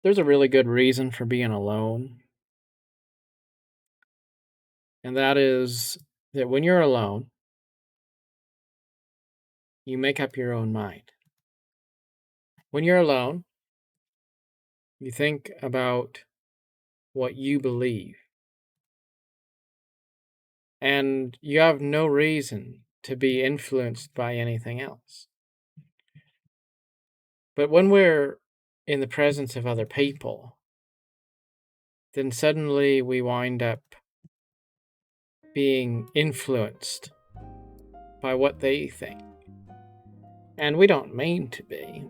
There's a really good reason for being alone, and that is that when you're alone, you make up your own mind. When you're alone, you think about what you believe, and you have no reason to be influenced by anything else. But when we're in the presence of other people, then suddenly we wind up being influenced by what they think. And we don't mean to be,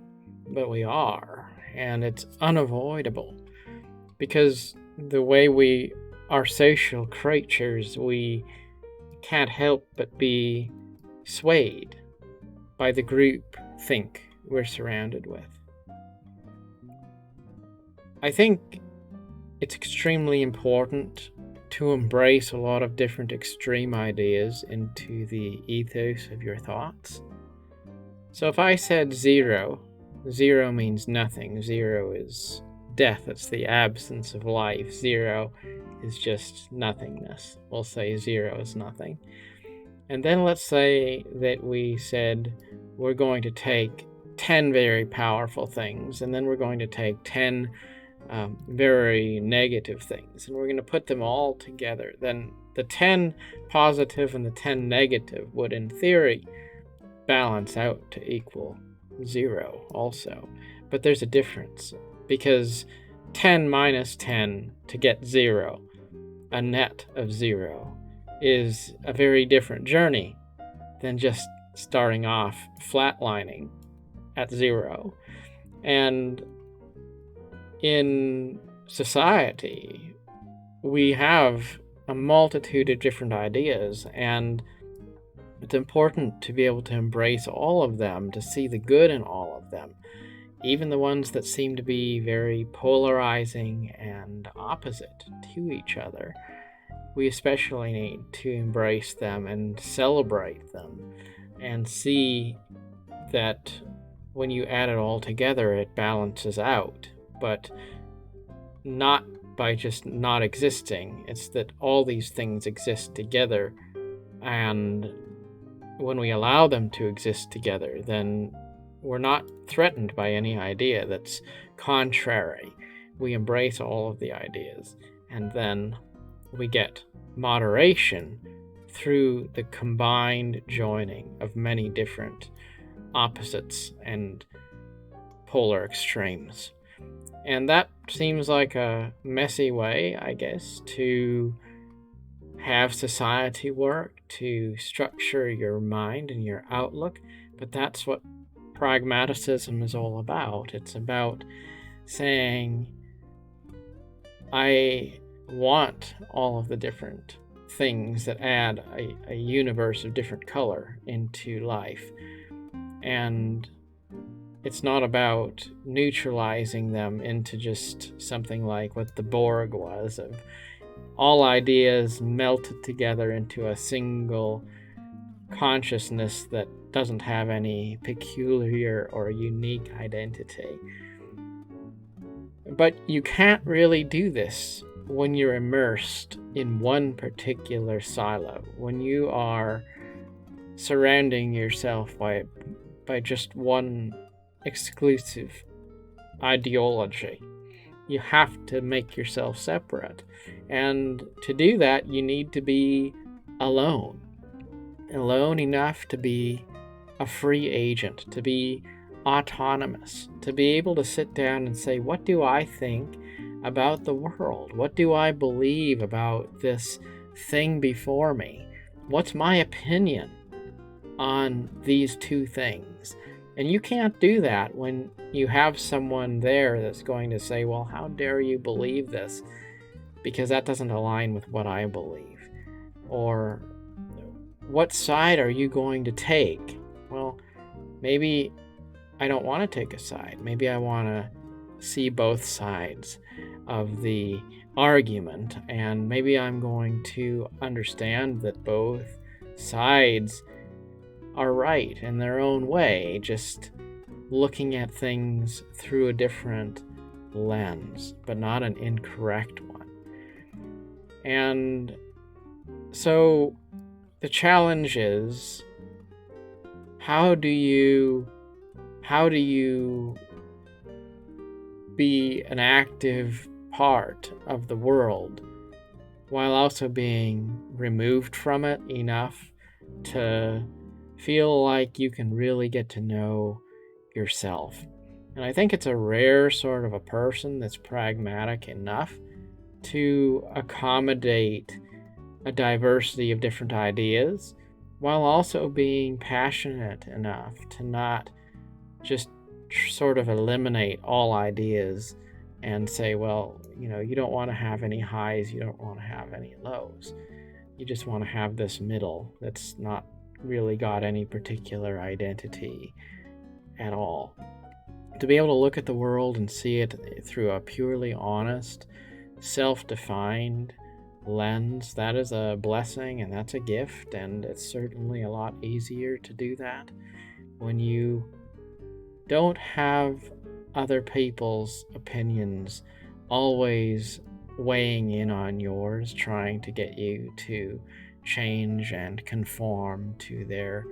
but we are. And it's unavoidable because the way we are social creatures, we can't help but be swayed by the group think we're surrounded with. I think it's extremely important to embrace a lot of different extreme ideas into the ethos of your thoughts. So if I said zero, zero means nothing. Zero is death, it's the absence of life. Zero is just nothingness. We'll say zero is nothing. And then let's say that we said we're going to take 10 very powerful things, and then we're going to take 10 very negative things, and we're going to put them all together. Then the 10 positive and the 10 negative would, in theory, balance out to equal zero also. But there's a difference because 10 minus 10 to get zero, a net of zero, is a very different journey than just starting off flatlining at zero. And in society, we have a multitude of different ideas, and it's important to be able to embrace all of them, to see the good in all of them, even the ones that seem to be very polarizing and opposite to each other. We especially need to embrace them and celebrate them and see that when you add it all together, it balances out, but not by just not existing. It's that all these things exist together, and when we allow them to exist together, then we're not threatened by any idea that's contrary. We embrace all of the ideas, and then we get moderation through the combined joining of many different opposites and polar extremes. And that seems like a messy way, I guess, to have society work, to structure your mind and your outlook. But that's what pragmatism is all about. It's about saying, I want all of the different things that add a universe of different color into life. And it's not about neutralizing them into just something like what the Borg was, of all ideas melted together into a single consciousness that doesn't have any peculiar or unique identity. But you can't really do this when you're immersed in one particular silo, when you are surrounding yourself by just one exclusive ideology. You have to make yourself separate. And to do that, you need to be alone. Alone enough to be a free agent, to be autonomous, to be able to sit down and say, what do I think about the world? What do I believe about this thing before me? What's my opinion on these two things? And you can't do that when you have someone there that's going to say, well, how dare you believe this? Because that doesn't align with what I believe. Or what side are you going to take? Well, maybe I don't want to take a side. Maybe I want to see both sides of the argument, and maybe I'm going to understand that both sides are right in their own way, just looking at things through a different lens, but not an incorrect one. And so the challenge is, how do you be an active part of the world while also being removed from it enough to feel like you can really get to know yourself? And I think it's a rare sort of a person that's pragmatic enough to accommodate a diversity of different ideas while also being passionate enough to not just sort of eliminate all ideas and say, well, you don't want to have any highs, you don't want to have any lows. You just want to have this middle that's not really got any particular identity at all. To be able to look at the world and see it through a purely honest, self-defined lens, that is a blessing and that's a gift, and it's certainly a lot easier to do that when you don't have other people's opinions always weighing in on yours, trying to get you to change and conform to their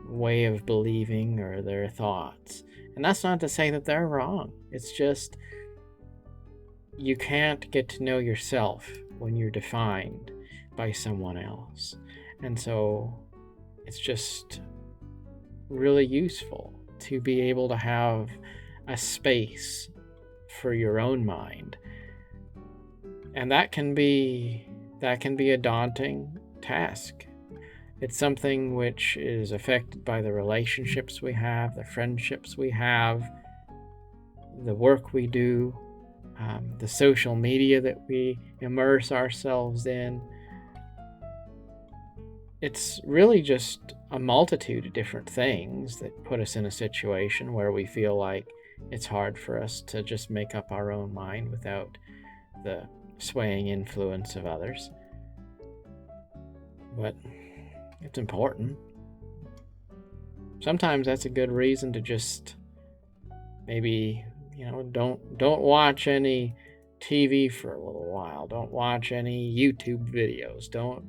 way of believing or their thoughts. And that's not to say that they're wrong. It's just you can't get to know yourself when you're defined by someone else. And so it's just really useful to be able to have a space for your own mind. And that can be a daunting task. It's something which is affected by the relationships we have, the friendships we have, the work we do, the social media that we immerse ourselves in. It's really just a multitude of different things that put us in a situation where we feel like it's hard for us to just make up our own mind without the swaying influence of others. But it's important. Sometimes that's a good reason to just maybe, don't watch any TV for a little while. Don't watch any YouTube videos. Don't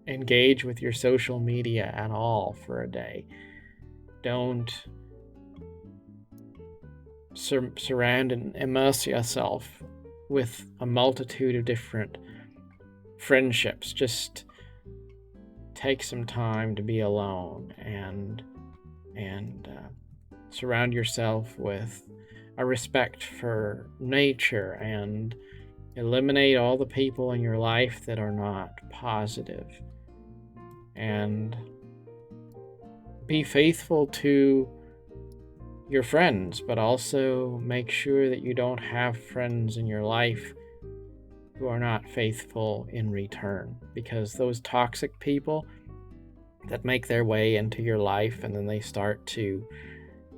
engage with your social media at all for a day. Don't surround and immerse yourself with a multitude of different friendships. Just take some time to be alone and surround yourself with a respect for nature, and eliminate all the people in your life that are not positive, and be faithful to your friends, but also make sure that you don't have friends in your life who are not faithful in return, because those toxic people that make their way into your life and then they start to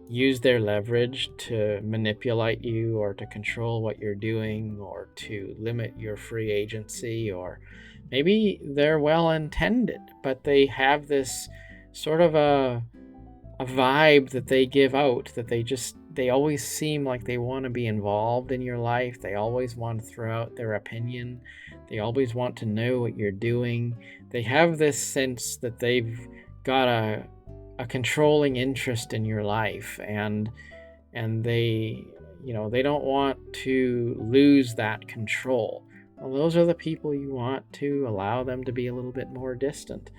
use their leverage to manipulate you or to control what you're doing or to limit your free agency, or maybe they're well intended, but they have this sort of a vibe that they give out, that they always seem like they want to be involved in your life. They always want to throw out their opinion. They always want to know what you're doing. They have this sense that they've got a controlling interest in your life, and they don't want to lose that control. Well, those are the people you want to allow them to be a little bit more distant.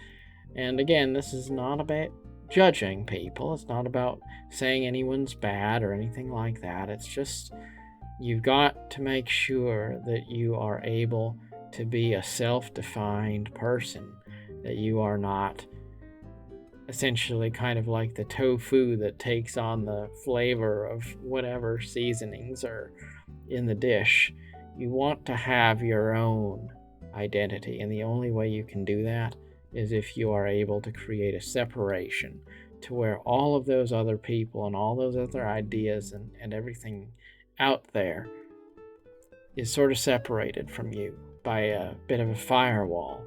And again, this is not about judging people. It's not about saying anyone's bad or anything like that. It's just you've got to make sure that you are able to be a self-defined person, that you are not essentially kind of like the tofu that takes on the flavor of whatever seasonings are in the dish. You want to have your own identity, and the only way you can do that is if you are able to create a separation to where all of those other people and all those other ideas and everything out there is sort of separated from you by a bit of a firewall.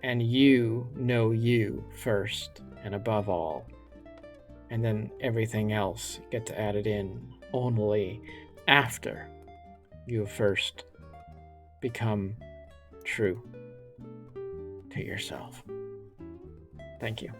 And you know you first and above all. And then everything else gets added in only after you have first become true to yourself. Thank you.